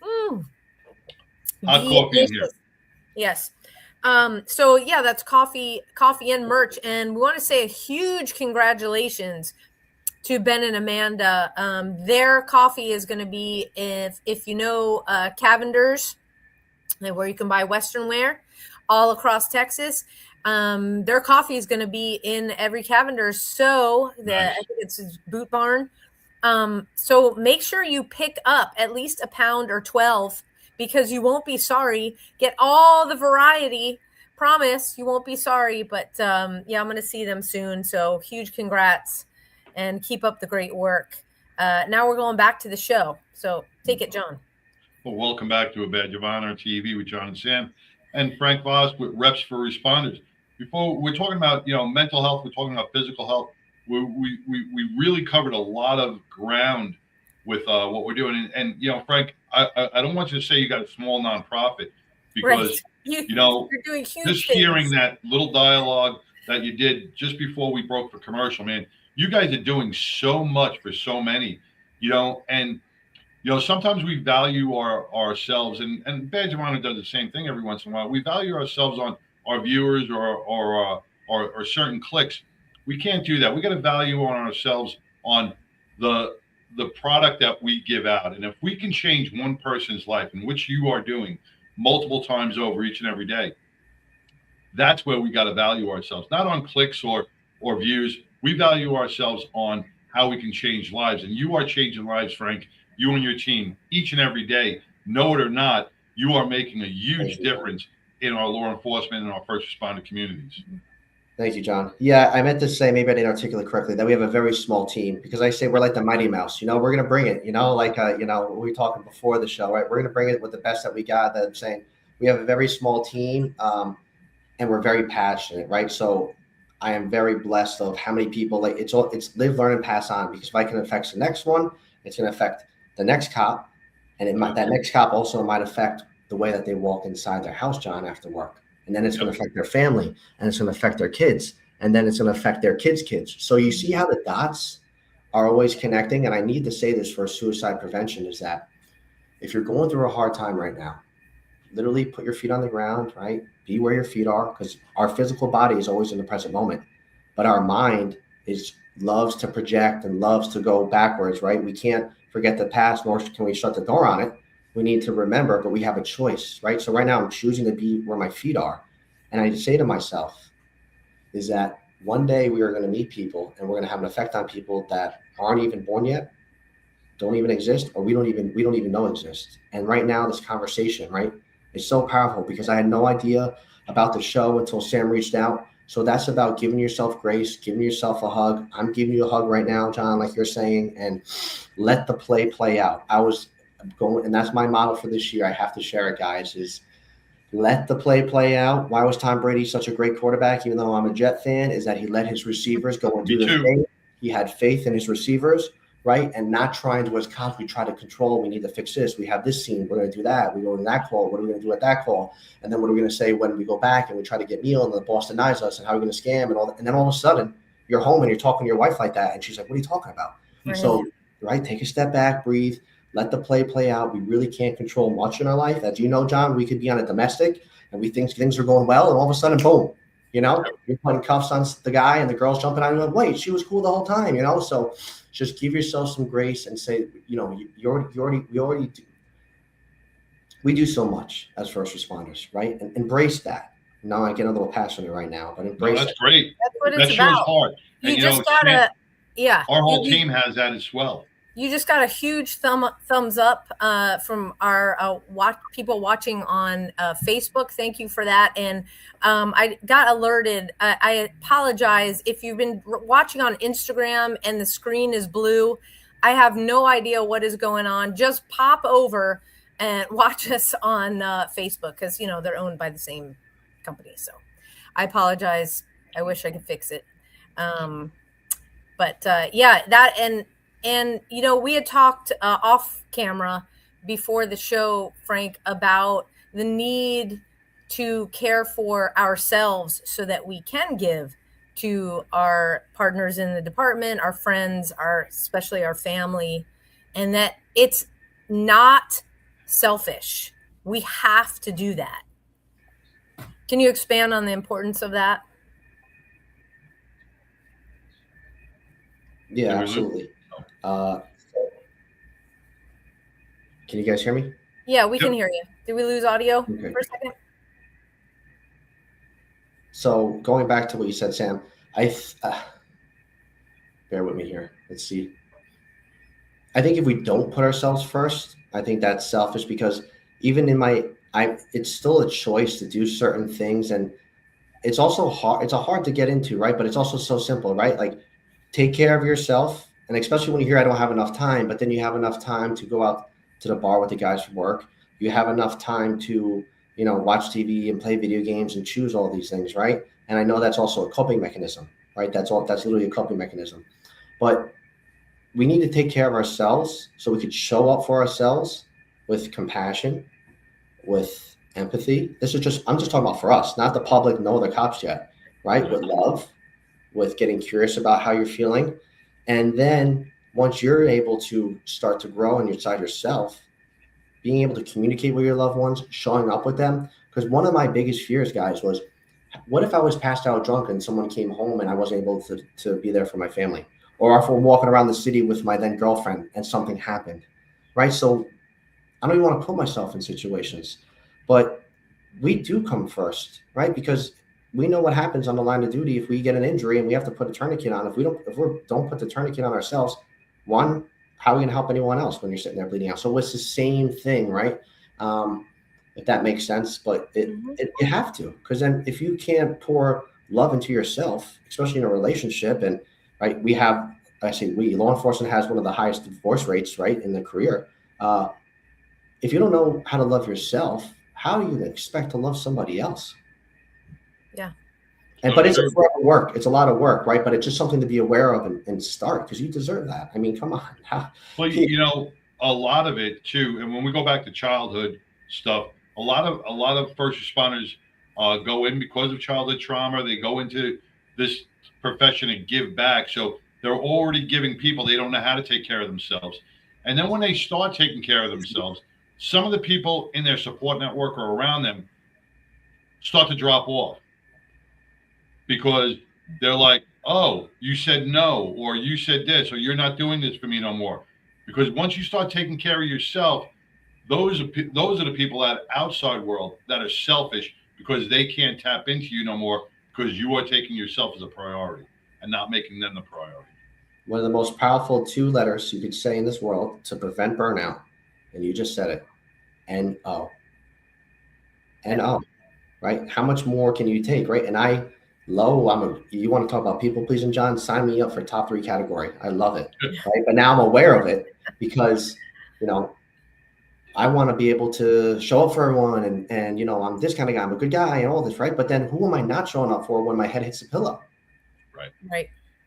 hot coffee in here. Yes. So yeah, that's coffee and merch. And we want to say a huge congratulations to Ben and Amanda. Their coffee is going to be, if you know Cavender's, where you can buy Western wear all across Texas. Their coffee is going to be in every Cavender's. So I think it's Boot Barn. So make sure you pick up at least a pound or 12, because you won't be sorry. Get all the variety. Promise you won't be sorry. But yeah, I'm going to see them soon. So huge congrats and keep up the great work. Now we're going back to the show. So take it, John. Well, welcome back to A Badge of Honor TV with John and Sam and Frank Voce with Reps for Responders. Before we're talking about, mental health, we're talking about physical health. We really covered a lot of ground with what we're doing. And Frank, I don't want you to say you got a small nonprofit, because, you're doing huge just things. Hearing that little dialogue that you did just before we broke for commercial, man, you guys are doing so much for so many, and, sometimes we value ourselves, and Badge of Honor does the same thing every once in a while. We value ourselves on our viewers or certain clicks. We can't do that. We got to value on ourselves on the product that we give out. And if we can change one person's life, in which you are doing multiple times over each and every day, that's where we got to value ourselves, not on clicks or views. We value ourselves on how we can change lives. And you are changing lives, Frank, you and your team, each and every day. Know it or not, you are making a huge difference in our law enforcement and our first responder communities. Thank you, John. Yeah, I meant to say, maybe I didn't articulate correctly, that we have a very small team, because I say we're like the Mighty Mouse. We're going to bring it, we were talking before the show, right? We're going to bring it with the best that we got. That I'm saying we have a very small team, and we're very passionate, right? So I am very blessed of how many people, it's live, learn, and pass on, because if I can affect the next one, it's going to affect the next cop, and that next cop also might affect the way that they walk inside their house, John, after work. And then it's going to affect their family, and it's going to affect their kids, and then it's going to affect their kids' kids. So you see how the dots are always connecting. And I need to say this for suicide prevention, is that if you're going through a hard time right now, literally put your feet on the ground, right? Be where your feet are, because our physical body is always in the present moment, but our mind loves to project and loves to go backwards, right? We can't forget the past, nor can we shut the door on it. We need to remember, but we have a choice, right? So right now I'm choosing to be where my feet are. And I say to myself is that one day we are going to meet people, and we're going to have an effect on people that aren't even born yet, don't even exist, or we don't even know exist. And right now this conversation, right, is so powerful, because I had no idea about the show until Sam reached out. So that's about giving yourself grace, giving yourself a hug. I'm giving you a hug right now, John, like you're saying, and let the play out. I was going, and that's my model for this year. I have to share it, guys, is let the play out. Why was Tom Brady such a great quarterback, even though I'm a Jet fan, is that he let his receivers go and do their thing. He had faith in his receivers, right? And not trying to, as cops, we try to control. We need to fix this. We have this scene. We're going to do that. We go to that call. What are we going to do at that call? And then what are we going to say when we go back and we try to get Neil, and the boss denies us, and how are we going to scam and all that? And then all of a sudden you're home and you're talking to your wife like that. And she's like, what are you talking about? Right. So, right, take a step back, breathe, let the play out. We really can't control much in our life. As you know, John, we could be on a domestic and we think things are going well, and all of a sudden, boom, you're putting cuffs on the guy and the girl's jumping on you. Like, wait, she was cool the whole time, So just give yourself some grace and say, we do so much as first responders, right? And embrace that. Now I get a little passionate right now, but embrace that's great. That's what it's that about. Shows hard. You and, just gotta, our whole team has that as well. you just got a huge thumbs up from our people watching on Facebook. Thank you for that. And I got alerted. I apologize if you've been watching on Instagram and the screen is blue. I have no idea what is going on. Just pop over and watch us on Facebook, because they're owned by the same company. So I apologize. I wish I could fix it. But that and we had talked off camera before the show, Frank, about the need to care for ourselves so that we can give to our partners in the department, our friends, especially our family, and that it's not selfish. We have to do that. Can you expand on the importance of that? Yeah, absolutely. Can you guys hear me? Yeah, we can hear you. Did we lose audio for a second? So going back to what you said, Sam, bear with me here. Let's see. I think if we don't put ourselves first, I think that's selfish, because even it's still a choice to do certain things. And it's also hard. It's hard to get into, right? But it's also so simple, right? Like, take care of yourself. And especially when you hear I don't have enough time, but then you have enough time to go out to the bar with the guys from work. You have enough time to, watch TV and play video games and choose all these things, right? And I know that's also a coping mechanism, right? That's literally a coping mechanism. But we need to take care of ourselves so we could show up for ourselves with compassion, with empathy. I'm just talking about for us, not the public, nor the cops yet, right? With love, with getting curious about how you're feeling. And then once you're able to start to grow inside yourself, being able to communicate with your loved ones, showing up with them. Because one of my biggest fears, guys, was, what if I was passed out drunk and someone came home and I wasn't able to be there for my family? Or if I'm walking around the city with my then girlfriend and something happened, right? So I don't even want to put myself in situations, but we do come first, right? Because we know what happens on the line of duty if we get an injury and we have to put a tourniquet on. If we don't put the tourniquet on ourselves, one, how are we going to help anyone else when you're sitting there bleeding out? So it's the same thing, right? If that makes sense, but you have to, because then if you can't pour love into yourself, especially in a relationship, and right, law enforcement has one of the highest divorce rates, right, in the career. If you don't know how to love yourself, how do you expect to love somebody else? Yeah. But it's a lot of work. It's a lot of work, right? But it's just something to be aware of and start, because you deserve that. I mean, come on. Well, a lot of it too. And when we go back to childhood stuff, a lot of first responders go in because of childhood trauma. They go into this profession and give back. So they're already giving people. They don't know how to take care of themselves. And then when they start taking care of themselves, some of the people in their support network or around them start to drop off, because they're like, oh, you said no, or you said this, or you're not doing this for me no more. Because once you start taking care of yourself, those are the people that outside world that are selfish, because they can't tap into you no more, because you are taking yourself as a priority and not making them the priority. One of the most powerful 2 letters you could say in this world to prevent burnout, and you just said it, N-O. N-O, right? How much more can you take, right? And you want to talk about people pleasing, John? Sign me up for top 3 category. I love it, right? But now I'm aware of it, because, I want to be able to show up for everyone, and I'm this kind of guy, I'm a good guy and all this, right? But then who am I not showing up for when my head hits the pillow?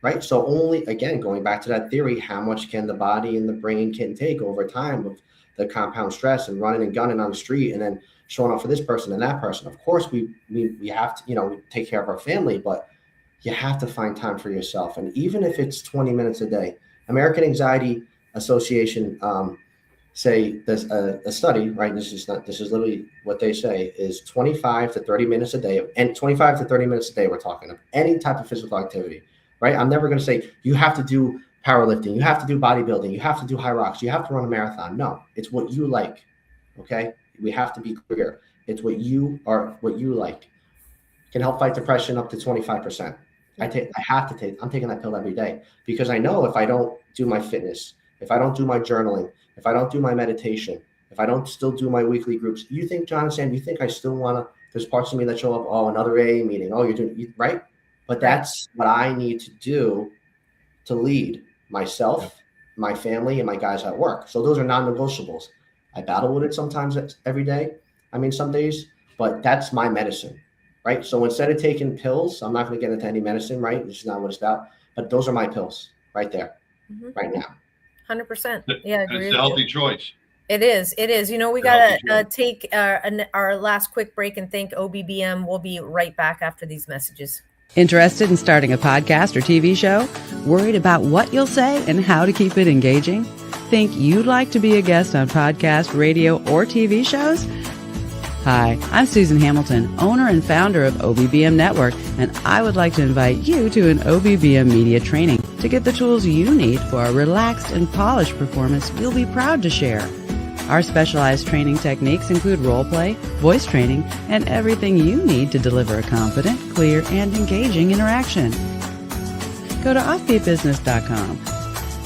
Right. So only, again, going back to that theory, how much can the body and the brain can take over time with the compound stress and running and gunning on the street and then showing up for this person and that person. Of course, we have to, take care of our family, but you have to find time for yourself. And even if it's 20 minutes a day, American Anxiety Association say there's a study, right? This is literally what they say is 25 to 30 minutes a day, and 25 to 30 minutes a day, we're talking of any type of physical activity, right? I'm never going to say you have to do powerlifting, you have to do bodybuilding, you have to do high rocks, you have to run a marathon. No, it's what you like. Okay. We have to be clear. It's what you like. Can help fight depression up to 25%. I'm taking that pill every day, because I know if I don't do my fitness, if I don't do my journaling, if I don't do my meditation, if I don't still do my weekly groups, you think, John and Sam, you think I still want to, there's parts of me that show up, oh, another AA meeting. Oh, you're doing, right? But that's what I need to do to lead myself, my family, and my guys at work. So those are non-negotiables. I battle with it sometimes every day. I mean, some days, but that's my medicine, right? So instead of taking pills, I'm not going to get into any medicine, right? This is not what it's about, but those are my pills right there, right now. 100%. Yeah. It's a healthy choice. It is. It is. We got to take our last quick break and thank OBBM. We'll be right back after these messages. Interested in starting a podcast or TV show? Worried about what you'll say and how to keep it engaging? Think you'd like to be a guest on podcast, radio, or TV shows? Hi, I'm Susan Hamilton, owner and founder of OBBM Network, and I would like to invite you to an OBBM media training to get the tools you need for a relaxed and polished performance you'll be proud to share. Our specialized training techniques include role play, voice training, and everything you need to deliver a confident, clear, and engaging interaction. Go to offbeatbusiness.com.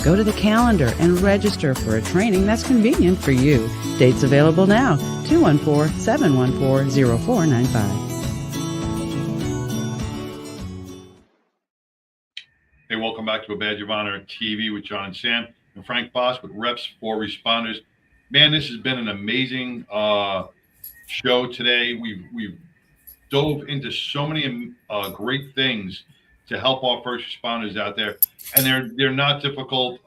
Go to the calendar and register for a training that's convenient for you. Dates available now, 214-714-0495. Hey, welcome back to A Badge of Honor TV with John and Sam and Frank Voce with Reps for Responders. Man, this has been an amazing show today. We've dove into so many great things to help our first responders out there, and they're not difficult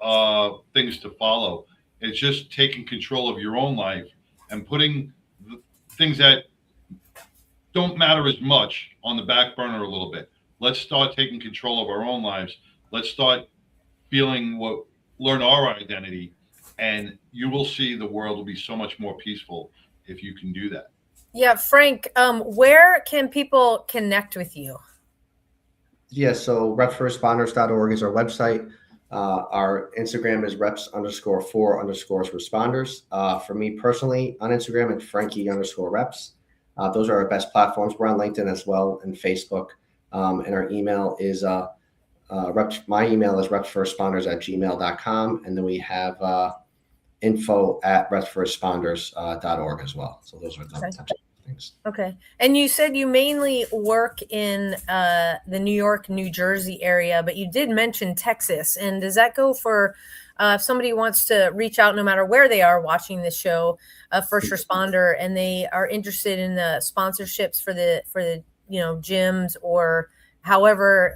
things to follow. It's just taking control of your own life and putting the things that don't matter as much on the back burner a little bit. Let's start taking control of our own lives. Let's start learn our identity. And you will see the world will be so much more peaceful if you can do that. Yeah, Frank, where can people connect with you? Yeah, so repsforresponders.org is our website. Our Instagram is reps_for_responders. For me personally, on Instagram, it's Frankie_reps. Those are our best platforms. We're on LinkedIn as well and Facebook. And our email is my email is repsforresponders@gmail.com. And then we have info@repsforresponders.org as well. So those are the types of things. Okay. And you said you mainly work in the New York, New Jersey area, but you did mention Texas. And does that go for if somebody wants to reach out, no matter where they are watching the show, a first responder, and they are interested in the sponsorships for the gyms or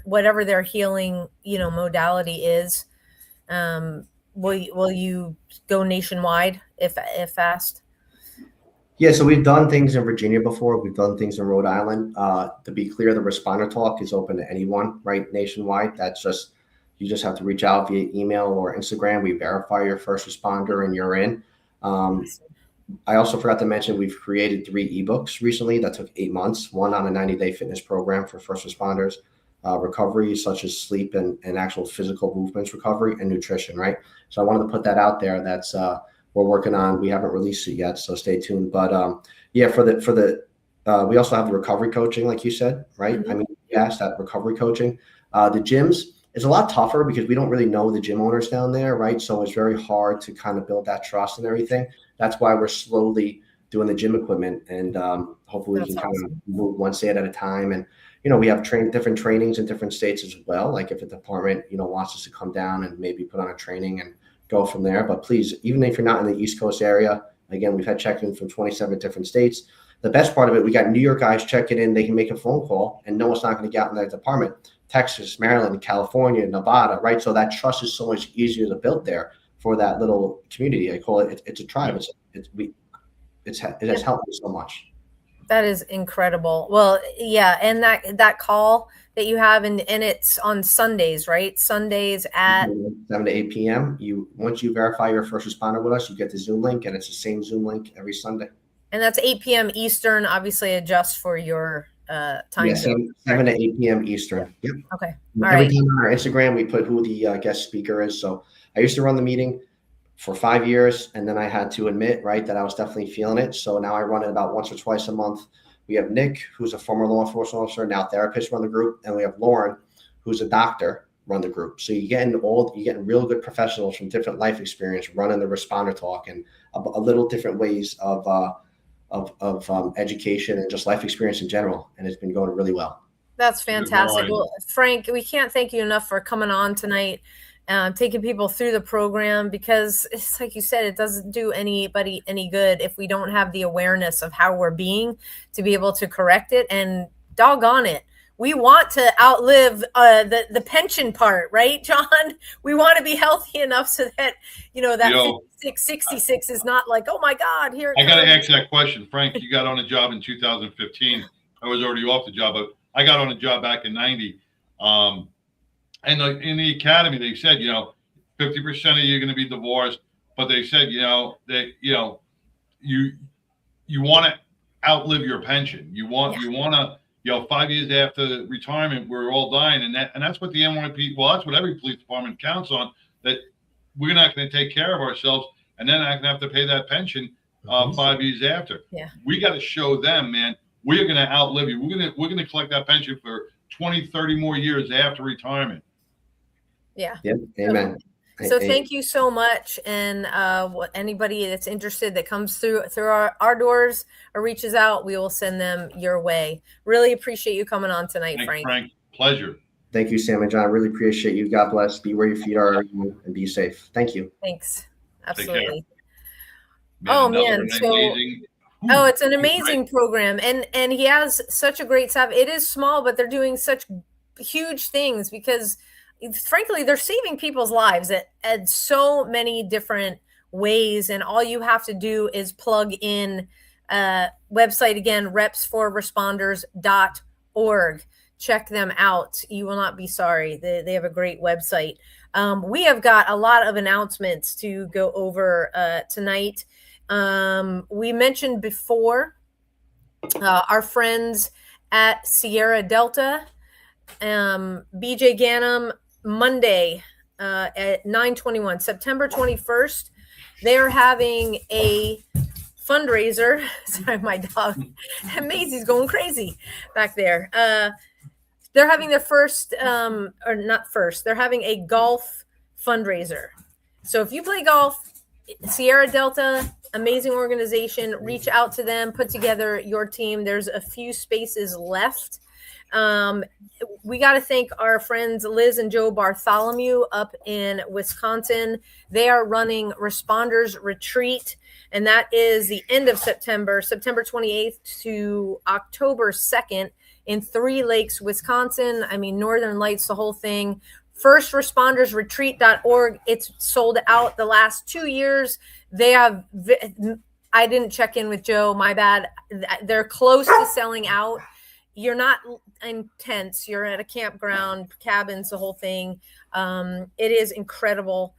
whatever their healing modality is? Will you go nationwide if asked? Yeah, so we've done things in Virginia before. We've done things in Rhode Island. To be clear, the Responder Talk is open to anyone, right, nationwide. You just have to reach out via email or Instagram. We verify your first responder and you're in. I also forgot to mention we've created 3 ebooks recently that took 8 months. One on a 90-day fitness program for first responders, recovery such as sleep and actual physical movements recovery, and nutrition, right? So I wanted to put that out there. That's we're working on. We haven't released it yet, so stay tuned. But we also have the recovery coaching, like you said, right? Mm-hmm. I mean, yes, that recovery coaching. The gyms is a lot tougher because we don't really know the gym owners down there, right? So it's very hard to kind of build that trust and everything. That's why we're slowly doing the gym equipment, and hopefully we can kind of move one state at a time. And we have different trainings in different states as well. Like if a department wants us to come down and maybe put on a training and go from there. But please, even if you're not in the East Coast area, again, we've had check-in from 27 different states. The best part of it, we got New York guys checking in. They can make a phone call and know it's not going to get out in that department. Texas, Maryland, California, Nevada, right? So that trust is so much easier to build there for that little community. I call it. It's a tribe. It has helped me so much. That is incredible. Well, yeah, and that call that you have, and it's on Sundays, right? Sundays at 7 to 8 p.m. Once you verify your first responder with us, you get the Zoom link, and it's the same Zoom link every Sunday. And that's 8 p.m. Eastern. Obviously, adjust for your time. Yeah, 7 to 8 p.m. Eastern. Yep. Okay. Every time on our Instagram, we put who the guest speaker is. So I used to run the meeting for 5 years, and then I had to admit, right, that I was definitely feeling it. So now I run it about once or twice a month. We have Nick, who's a former law enforcement officer, now therapist, run the group, and we have Lauren, who's a doctor, run the group. So you're getting real good professionals from different life experience running the responder talk, and a little different ways of education and just life experience in general. And it's been going really well. That's fantastic. Right. Well, Frank, we can't thank you enough for coming on tonight, taking people through the program, because it's like you said, it doesn't do anybody any good if we don't have the awareness of how we're being to be able to correct it. And doggone it, we want to outlive the pension part, right, John? We want to be healthy enough so that, that 66 is not like, oh my God, here it I got to comes. ask that question. Frank, you got on a job in 2015. I was already off the job, but I got on a job back in 90. And in the academy, they said, 50% of you are going to be divorced, but they said, that, you want to outlive your pension. You want to, 5 years after retirement, we're all dying. And that's what the NYPD, that's what every police department counts on, that we're not going to take care of ourselves and then not going to have to pay that pension 5 years after. Yeah. We got to show them, man, we're going to outlive you. We're going to collect that pension for 20, 30 more years after retirement. Yeah. Yep. Amen. So thank you so much. And anybody that's interested that comes through our doors or reaches out, we will send them your way. Really appreciate you coming on tonight, Thanks, Frank. Frank. Pleasure. Thank you, Sam and John. I really appreciate you. God bless. Be where your feet are and be safe. Thank you. Thanks. Absolutely. Man, it's an amazing program. And he has such a great staff. It is small, but they're doing such huge things because frankly, they're saving people's lives at so many different ways. And all you have to do is plug in website again, repsforresponders.org. Check them out. You will not be sorry. They have a great website. We have got a lot of announcements to go over tonight. We mentioned before our friends at Sierra Delta, BJ Ganem, Monday at 9/21, September 21st. They're having a fundraiser. Sorry, my dog. Maisie's going crazy back there. They're having their first, or not first, they're having a golf fundraiser. So if you play golf, Sierra Delta, amazing organization, reach out to them, put together your team. There's a few spaces left. We got to thank our friends Liz and Joe Bartholomew up in Wisconsin. They are running Responders Retreat, and that is the end of September 28th to October 2nd in Three Lakes, Wisconsin. I mean, Northern Lights, the whole thing. FirstRespondersRetreat.org. It's sold out the last 2 years. They have, I didn't check in with Joe, my bad. They're close to selling out. You're not in tents. You're at a campground, cabins, the whole thing. It is incredible.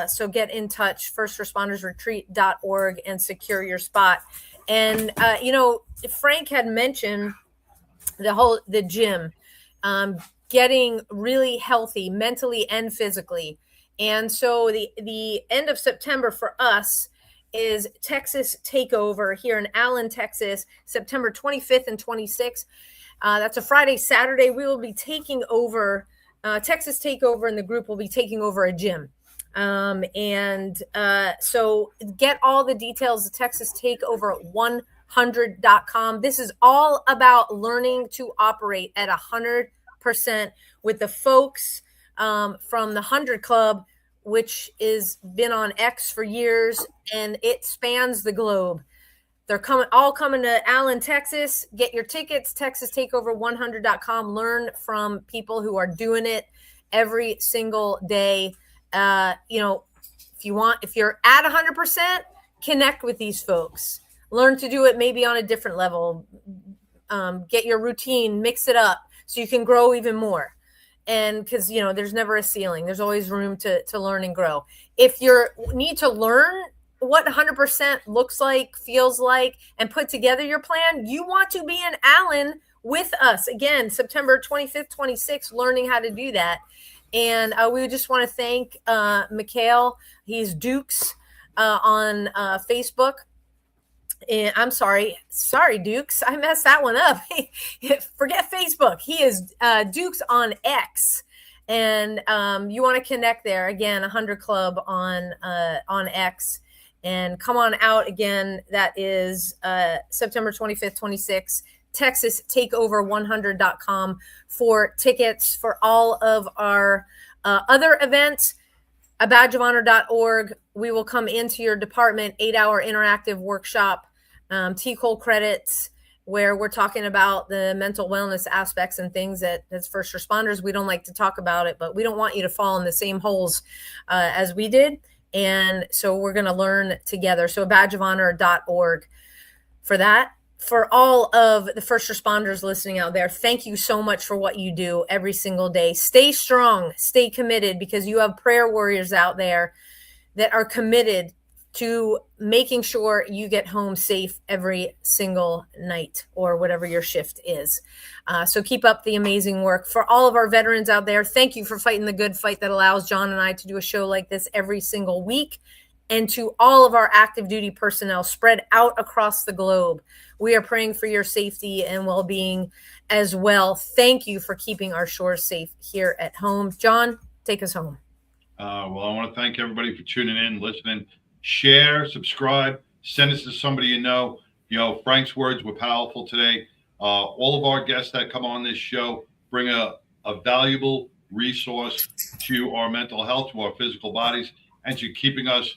So get in touch, FirstRespondersRetreat.org, and secure your spot. And, Frank had mentioned the gym, getting really healthy mentally and physically. And so the end of September for us is Texas Takeover here in Allen, Texas, September 25th and 26th. That's a Friday, Saturday. We will be taking over Texas Takeover, and the group will be taking over a gym. So get all the details of Texas Takeover at 100.com. This is all about learning to operate at 100% with the folks from the 100 Club, which is been on X for years, and it spans the globe. They're all coming to Allen, Texas. Get your tickets, TexasTakeover100.com. Learn from people who are doing it every single day. If you're at 100%, connect with these folks. Learn to do it maybe on a different level. Get your routine, mix it up so you can grow even more. And because, there's never a ceiling. There's always room to learn and grow. If you need to learn what 100% looks like, feels like, and put together your plan, you want to be in Allen with us. Again, September 25th, 26th, learning how to do that. And we just want to thank Mikhail. He's Dukes on Facebook. And I'm sorry, Dukes. I messed that one up. Forget Facebook. He is Dukes on X. and you want to connect there, again, 100 Club on X, and come on out again. That is September 25th, 26th, Texas, takeover100.com for tickets for all of our other events. abadgeofhonor.org. We will come into your department, 8-hour interactive workshop, TCOL credits, where we're talking about the mental wellness aspects and things that as first responders, we don't like to talk about it, but we don't want you to fall in the same holes as we did. And so we're going to learn together. So badgeofhonor.org for that. For all of the first responders listening out there, thank you so much for what you do every single day. Stay strong, stay committed, because you have prayer warriors out there that are committed to making sure you get home safe every single night or whatever your shift is. So keep up the amazing work. For all of our veterans out there, thank you for fighting the good fight that allows John and I to do a show like this every single week. And to all of our active duty personnel spread out across the globe, we are praying for your safety and well-being as well. Thank you for keeping our shores safe here at home. John, take us home. Well, I want to thank everybody for tuning in, listening. Share, subscribe, send us to somebody you know. You know, Frank's words were powerful today. All of our guests that come on this show bring a valuable resource to our mental health, to our physical bodies, and to keeping us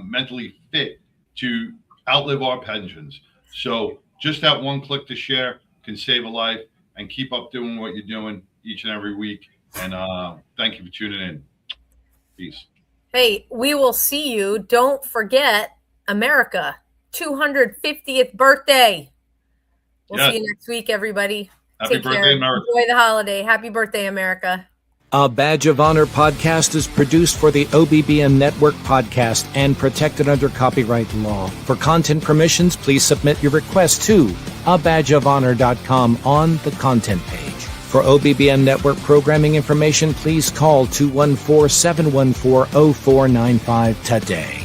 mentally fit to outlive our pensions. So just that one click to share can save a life, and keep up doing what you're doing each and every week. And thank you for tuning in. Peace. Hey, we will see you. Don't forget, America, 250th birthday. We'll see you next week, everybody. Happy birthday, America. Enjoy the holiday. Happy birthday, America. A Badge of Honor podcast is produced for the OBBN Network podcast and protected under copyright law. For content permissions, please submit your request to abadgeofhonor.com on the content page. For OBBN Network programming information, please call 214-714-0495 today.